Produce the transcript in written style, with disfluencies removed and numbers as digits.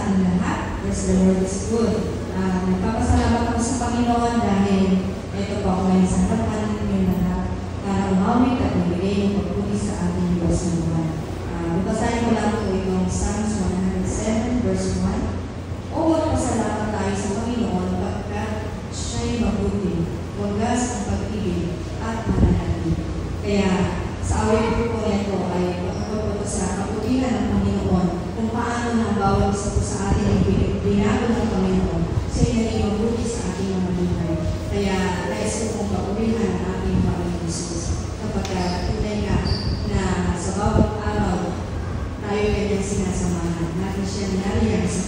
sa ating lahat. Yes, the Lord is good. Nagpapasalamat ako sa Panginoon dahil ito po ako ngayon sa harapan ninyo lahat para umawit at magbigay ng pagpuli sa ating Diyos na buhay. Babasahin ko lang po itong Psalms 107 verse 1. O magpasalamat tayo sa Panginoon pagkat siya'y mabuti, wagas ang pag-ibig at mananatili. Kaya sa awit po nito ay pagkakot ko sa kaputihan ng Panginoon kung paano ng bawat isa po sa atin ay binago ng Panginoon sa inyo mabuti sa ating mga buhay. Kaya nais ko pong papurihan ang ating Panginoon Jesus. Kapag tunay nga na sa bawat araw tayo kanyang sinasamahan, natin siya nariyan sa